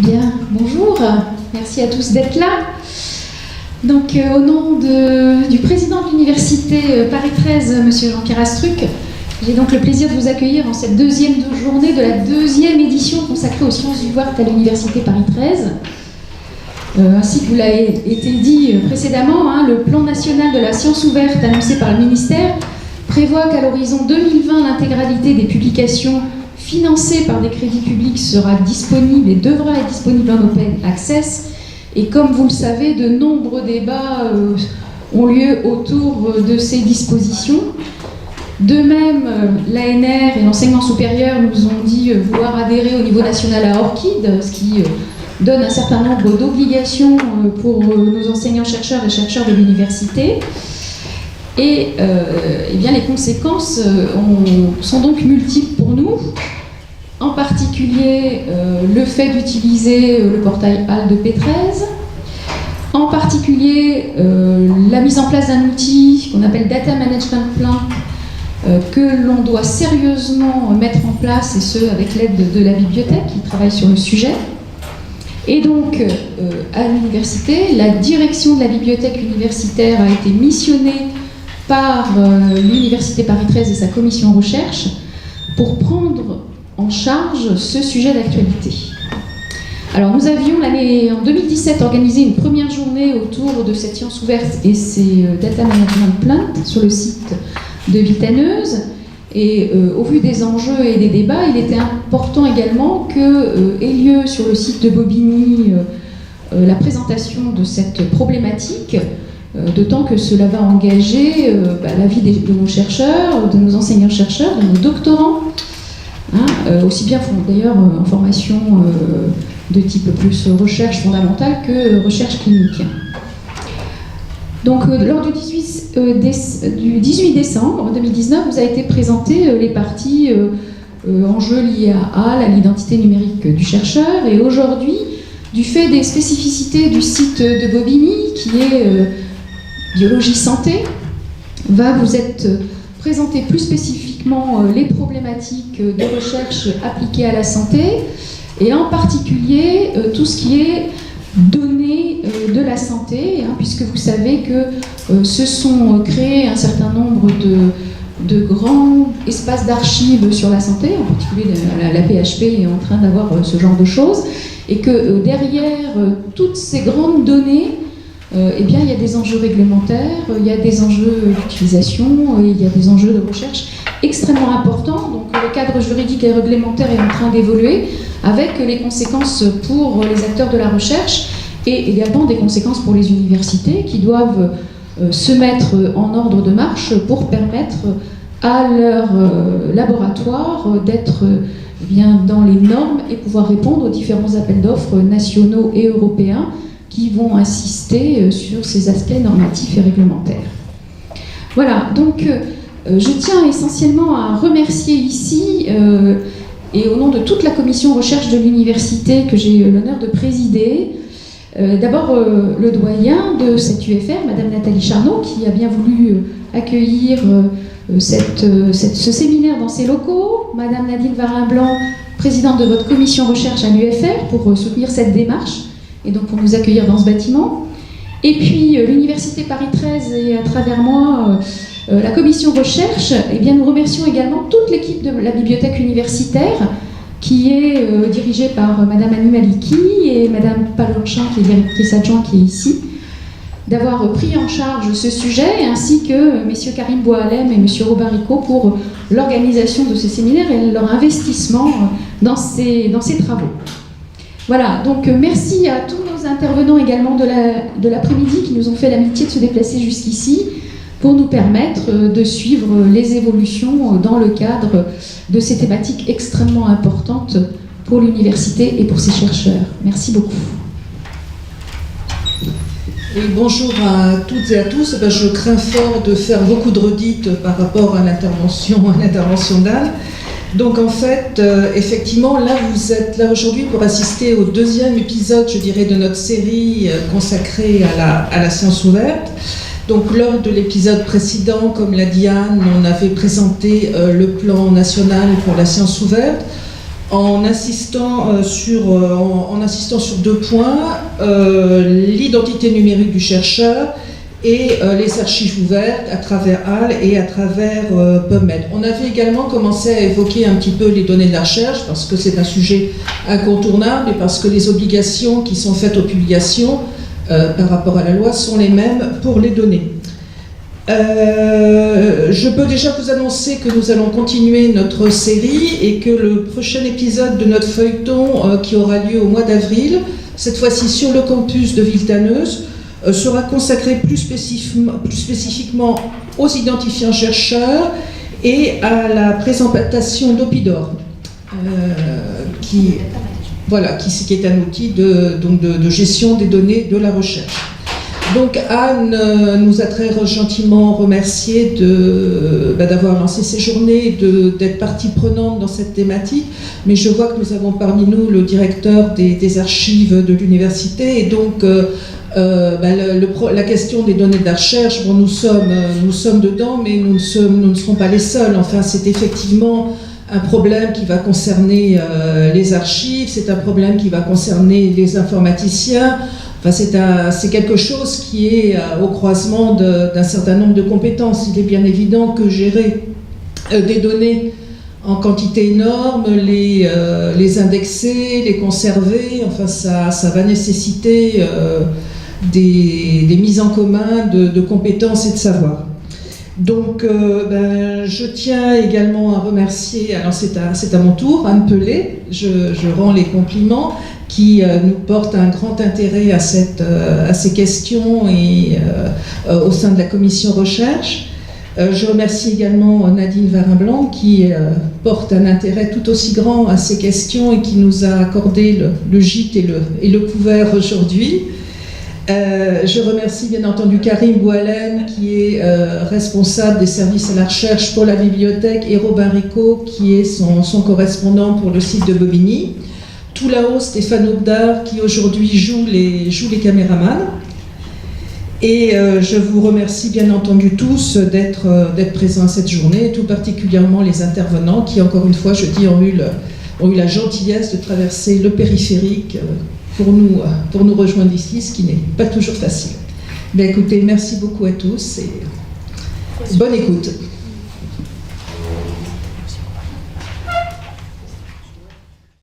Bien, bonjour, merci à tous d'être là. Donc, au nom du président de l'université Paris 13, monsieur Jean-Pierre Astruc, j'ai donc le plaisir de vous accueillir en cette deuxième journée de la deuxième édition consacrée aux sciences du Wart à l'université Paris 13. Ainsi que vous l'a été dit précédemment, le plan national de la science ouverte annoncé par le ministère prévoit qu'à l'horizon 2020, l'intégralité des publications financées par des crédits publics sera disponible et devra être disponible en open access. Et comme vous le savez, de nombreux débats ont lieu autour de ces dispositions. De même, l'ANR et l'enseignement supérieur nous ont dit vouloir adhérer au niveau national à ORCID, ce qui donne un certain nombre d'obligations pour nos enseignants-chercheurs et chercheurs de l'université. Et bien, les conséquences sont donc multiples pour nous. En particulier, le fait d'utiliser le portail HAL de P13. En particulier, la mise en place d'un outil qu'on appelle Data Management Plan, que l'on doit sérieusement mettre en place, et ce, avec l'aide de la bibliothèque qui travaille sur le sujet. Et donc, à l'université, la direction de la bibliothèque universitaire a été missionnée par l'Université Paris 13 et sa commission recherche pour prendre en charge ce sujet d'actualité. Alors, nous avions en 2017 organisé une première journée autour de cette science ouverte et ses Data Management Plans sur le site de Vitaneuse. Et au vu des enjeux et des débats, il était important également qu'ait lieu sur le site de Bobigny la présentation de cette problématique, d'autant que cela va engager l'avis de nos chercheurs, de nos enseignants-chercheurs, de nos doctorants, aussi bien d'ailleurs en formation de type plus recherche fondamentale que recherche clinique. Donc, lors du 18 décembre 2019, vous a été présenté les parties enjeux liés à l'identité numérique du chercheur. Et aujourd'hui, du fait des spécificités du site de Bobigny, qui est Biologie Santé, va vous être présenté plus spécifiquement les problématiques de recherche appliquées à la santé, et en particulier tout ce qui est données de la santé, puisque vous savez que se sont créés un certain nombre de grands espaces d'archives sur la santé, en particulier la PHP est en train d'avoir ce genre de choses, et que derrière toutes ces grandes données, il y a des enjeux réglementaires, il y a des enjeux d'utilisation, il y a des enjeux de recherche extrêmement importants. Donc le cadre juridique et réglementaire est en train d'évoluer avec les conséquences pour les acteurs de la recherche et également des conséquences pour les universités qui doivent se mettre en ordre de marche pour permettre à leur laboratoire d'être dans les normes et pouvoir répondre aux différents appels d'offres nationaux et européens qui vont insister sur ces aspects normatifs et réglementaires. Voilà, donc je tiens essentiellement à remercier ici, et au nom de toute la commission recherche de l'université que j'ai l'honneur de présider, d'abord le doyen de cette UFR, Madame Nathalie Charnot, qui a bien voulu accueillir ce séminaire dans ses locaux, Madame Nadine Varin-Blanc, présidente de votre commission recherche à l'UFR, pour soutenir cette démarche, et donc pour nous accueillir dans ce bâtiment. Et puis l'Université Paris 13 et à travers moi, la commission recherche, nous remercions également toute l'équipe de la bibliothèque universitaire qui est dirigée par Madame Annie Maliki et Madame Palanchin, qui est directrice adjointe, qui est ici, d'avoir pris en charge ce sujet, ainsi que messieurs Karim Boalem et monsieur Robin Ricot pour l'organisation de ce séminaire et leur investissement dans ces travaux. Voilà, donc merci à tous nos intervenants également de l'après-midi qui nous ont fait l'amitié de se déplacer jusqu'ici pour nous permettre de suivre les évolutions dans le cadre de ces thématiques extrêmement importantes pour l'université et pour ses chercheurs. Merci beaucoup. Oui, bonjour à toutes et à tous. Je crains fort de faire beaucoup de redites par rapport à l'intervention d'Anne. Donc en fait, effectivement, là vous êtes là aujourd'hui pour assister au deuxième épisode, je dirais, de notre série consacrée à la science ouverte. Donc lors de l'épisode précédent, comme l'a dit Anne, on avait présenté le plan national pour la science ouverte. en insistant sur 2 points, l'identité numérique du chercheur et les archives ouvertes à travers HAL et à travers PubMed. On avait également commencé à évoquer un petit peu les données de la recherche parce que c'est un sujet incontournable et parce que les obligations qui sont faites aux publications par rapport à la loi sont les mêmes pour les données. Je peux déjà vous annoncer que nous allons continuer notre série et que le prochain épisode de notre feuilleton qui aura lieu au mois d'avril, cette fois-ci sur le campus de Villetaneuse, sera consacré plus spécifiquement aux identifiants chercheurs et à la présentation d'Opidor, qui est un outil de gestion des données de la recherche. Donc Anne nous a très gentiment remercié d'avoir lancé ces journées, d'être partie prenante dans cette thématique, mais je vois que nous avons parmi nous le directeur des archives de l'université, et donc la question des données de la recherche, bon, nous sommes dedans, mais nous ne serons pas les seuls. Enfin, c'est effectivement un problème qui va concerner les archives, c'est un problème qui va concerner les informaticiens. Enfin, c'est quelque chose qui est au croisement d'un certain nombre de compétences. Il est bien évident que gérer des données en quantité énorme, les indexer, les conserver, enfin, ça va nécessiter des mises en commun de compétences et de savoir. Donc, je tiens également à remercier, alors c'est à mon tour, Anne Pelé, je rends les compliments, qui nous porte un grand intérêt à ces questions et au sein de la commission recherche. Je remercie également Nadine Varin-Blanc qui porte un intérêt tout aussi grand à ces questions et qui nous a accordé le gîte et le couvert aujourd'hui. Je remercie bien entendu Karim Boualem qui est responsable des services à la recherche pour la bibliothèque et Robin Rico qui est son correspondant pour le site de Bobigny. Tout là-haut, Stéphane Aubdard qui aujourd'hui joue les caméramans. Et je vous remercie bien entendu tous d'être présents à cette journée, et tout particulièrement les intervenants qui, encore une fois, je dis, ont eu la gentillesse de traverser le périphérique pour nous rejoindre ici, ce qui n'est pas toujours facile. Bien, écoutez, merci beaucoup à tous et bonne écoute.